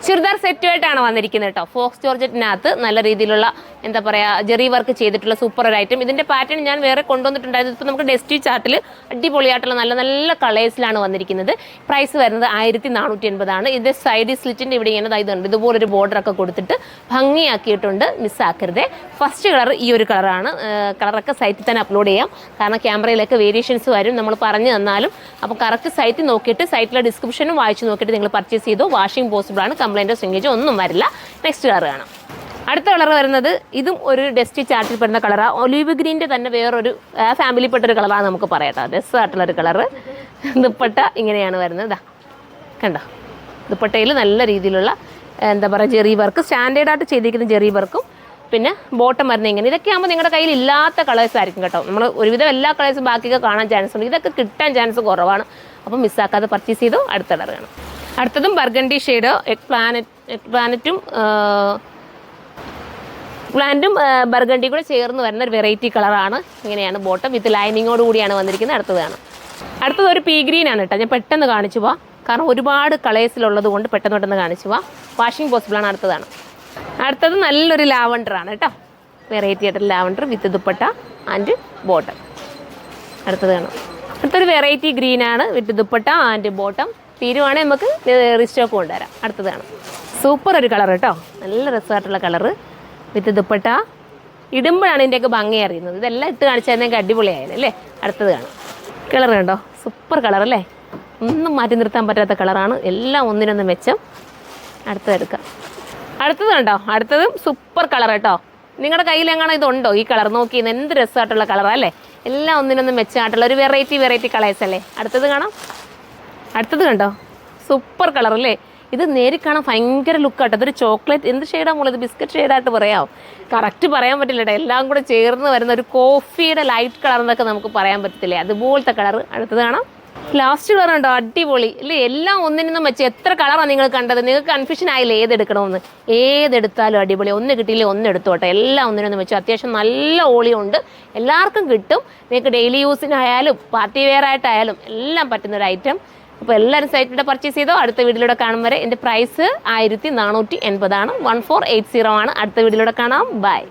ചുരിദാർ സെറ്റുമായിട്ടാണ് വന്നിരിക്കുന്നത് കേട്ടോ. ഫോക്സ് ജോർജറ്റിനകത്ത് നല്ല രീതിയിലുള്ള എന്താ പറയുക ജെറി വർക്ക് ചെയ്തിട്ടുള്ള സൂപ്പർ ഒരു ഐറ്റം. ഇതിൻ്റെ പാറ്റേൺ ഞാൻ വേറെ കൊണ്ടുവന്നിട്ടുണ്ടായിരുന്നു. ഇപ്പോൾ നമുക്ക് ഡെസ്റ്റി ചാർട്ടിൽ അടിപൊളിയായിട്ടുള്ള നല്ല നല്ല കളേഴ്സിലാണ് വന്നിരിക്കുന്നത്. പ്രൈസ് വരുന്നത് 1480 ഇതിൻ്റെ സൈഡ് സ്ലിറ്റിൻ്റെ ഇവിടെ ഇങ്ങനെ ഇതുണ്ട്. ഇതുപോലൊരു ബോർഡറൊക്കെ കൊടുത്തിട്ട് ഭംഗിയാക്കിയിട്ടുണ്ട്. മിസ്സാക്കരുതേ. ഫസ്റ്റ് കളർ ഈ ഒരു കളറാണ്. കളറൊക്കെ സൈറ്റിൽ തന്നെ അപ്ലോഡ് ചെയ്യാം. കാരണം ക്യാമറയിലൊക്കെ വേരിയേഷൻസ് വരും നമ്മൾ പറഞ്ഞു തന്നാലും. അപ്പോൾ കറക്റ്റ് സൈറ്റിൽ നോക്കിയിട്ട് സൈറ്റിലെ ഡിസ്ക്രിപ്ഷനും വായിച്ച് നോക്കിയിട്ട് നിങ്ങൾ പർച്ചേസ് ചെയ്തോ. വാഷിംഗ് പോസിബിളാണ്. കംപ്ലൈൻറ്റോ സ്വിംഗേജോ ഒന്നും വരില്ല. നെക്സ്റ്റ് കളർ കാണാം. അടുത്ത കളർ വരുന്നത് ഇതും ഒരു ഡസ്റ്റി ചാർട്ടിൽ പെടുന്ന കളറാണ്. ഒലീവ് ഗ്രീൻ്റെ തന്നെ വേറൊരു ഫാമിലിപ്പെട്ടൊരു കളറാണ് നമുക്ക് പറയാം. ഡെസ്സായിട്ടുള്ളൊരു കളറ്. ദുപ്പട്ട ഇങ്ങനെയാണ് വരുന്നത്. ഇതാ കണ്ടോ, ദുപ്പട്ടയിൽ നല്ല രീതിയിലുള്ള എന്താ പറയുക ജെറി വർക്ക് സ്റ്റാൻഡേർഡായിട്ട് ചെയ്തിരിക്കുന്ന ജെറി വർക്കും പിന്നെ ബോട്ടം വരുന്നത് ഇങ്ങനെ. ഇതൊക്കെ ആകുമ്പോൾ നിങ്ങളുടെ കയ്യിൽ ഇല്ലാത്ത കളേഴ്സ് ആയിരിക്കും കേട്ടോ. നമ്മൾ ഒരുവിധം എല്ലാ കളേഴ്സും ബാക്കിയൊക്കെ കാണാൻ ചാൻസ് ഉണ്ട്. ഇതൊക്കെ കിട്ടാൻ ചാൻസ് കുറവാണ്. അപ്പം മിസ്സാക്കാതെ പർച്ചേസ് ചെയ്തോ. അടുത്ത കളർ കാണാം. അടുത്തതും ബർഗണ്ടി ഷെയ്ഡ് എഗ് പ്ലാനറ്റും ബർഗണ്ടി കൂടെ ചേർന്ന് വരുന്ന ഒരു വെറൈറ്റി കളറാണ്. ഇങ്ങനെയാണ് ബോട്ടം വിത്ത് ലൈനിങ്ങോട് കൂടിയാണ് വന്നിരിക്കുന്നത്. അടുത്തത് ഒരു പീ ഗ്രീൻ ആണ് കേട്ടോ. ഞാൻ പെട്ടെന്ന് കാണിച്ചു പോവാം, കാരണം ഒരുപാട് കളേഴ്സിലുള്ളത് കൊണ്ട് പെട്ടെന്ന് കാണിച്ചു പോവാം. വാഷിംഗ് പോസിബിളാണ്. അടുത്തത് നല്ലൊരു ലാവണ്ടറാണ് കേട്ടോ. വെറൈറ്റി ആയിട്ടൊരു lavender with dupatta and bottom. അടുത്തൊരു വെറൈറ്റി ഗ്രീനാണ് വിത്ത് ദുപ്പട്ട ആൻഡ് ബോട്ടം. തീരുവാണെങ്കിൽ നമുക്ക് റീസ്റ്റോക്ക് കൊണ്ടുവരാം. അടുത്തതാണ് സൂപ്പർ ഒരു കളർ കേട്ടോ. നല്ല രസമായിട്ടുള്ള കളറ് വിത്ത് ദുപ്പട്ട. ഇടുമ്പോഴാണ് ഇതിൻ്റെയൊക്കെ ഭംഗി അറിയുന്നത്. ഇതെല്ലാം ഇട്ട് കാണിച്ചാൽ അടിപൊളിയായിരുന്നു അല്ലേ. അടുത്തത് കാണാം. കളർ കണ്ടോ, സൂപ്പർ കളറല്ലേ. ഒന്നും മാറ്റി നിർത്താൻ പറ്റാത്ത കളറാണ്. എല്ലാം ഒന്നിനൊന്ന് മെച്ചം. അടുത്തത് കണ്ടോ. അടുത്തതും സൂപ്പർ കളർ കേട്ടോ. നിങ്ങളുടെ കയ്യിലെങ്ങാണോ ഇതുണ്ടോ ഈ കളർ? നോക്കി എന്ത് രസമായിട്ടുള്ള കളറാണ് അല്ലേ. എല്ലാം ഒന്നിനൊന്ന് മെച്ചമായിട്ടുള്ള ഒരു വെറൈറ്റി കളേഴ്സ് അല്ലേ. അടുത്തത് കണ്ടോ, സൂപ്പർ കളർ അല്ലേ. ഇത് നേരി കാണാൻ ഭയങ്കര ലുക്കാട്ടോ. ഇതൊരു ചോക്ലേറ്റ് എന്ത് ഷെയ്ഡാണ് മോളെ? ഇത് ബിസ്ക്കറ്റ് ഷെയ്ഡായിട്ട് പറയാമോ? കറക്റ്റ് പറയാൻ പറ്റില്ല കേട്ടോ. എല്ലാം കൂടെ ചേർന്ന് വരുന്ന ഒരു കോഫിയുടെ ലൈറ്റ് കളർ എന്നൊക്കെ നമുക്ക് പറയാൻ പറ്റത്തില്ലേ, അതുപോലത്തെ കളർ. അടുത്തത് കാണാം. ലാസ്റ്റ് കളർ ഉണ്ടോ, അടിപൊളി അല്ലേ. എല്ലാം ഒന്നിനൊന്നും വെച്ച് എത്ര കളറാണ് നിങ്ങൾ കണ്ടത്? നിങ്ങൾക്ക് കൺഫ്യൂഷൻ ആയില്ലേ ഏതെടുക്കണമെന്ന്? ഏതെടുത്താലും അടിപൊളി. ഒന്ന് കിട്ടിയില്ലേ ഒന്ന് എടുത്തോട്ടെ. എല്ലാം ഒന്നിനൊന്നും വെച്ചു. അത്യാവശ്യം നല്ല ഓളിയുണ്ട്. എല്ലാവർക്കും കിട്ടും. നിങ്ങൾക്ക് ഡെയിലി യൂസിനായാലും പാർട്ടി വെയർ ആയിട്ടായാലും എല്ലാം പറ്റുന്നൊരു ഐറ്റം. അപ്പോൾ എല്ലാവരും സൈറ്റിലൂടെ പർച്ചേസ് ചെയ്തോ. അടുത്ത വീഡിയോയിലൂടെ കാണും വരെ. എൻ്റെ പ്രൈസ് 1480 ആണ്. 1480 ആണ്. അടുത്ത വീഡിയോയിലൂടെ കാണാം. ബൈ.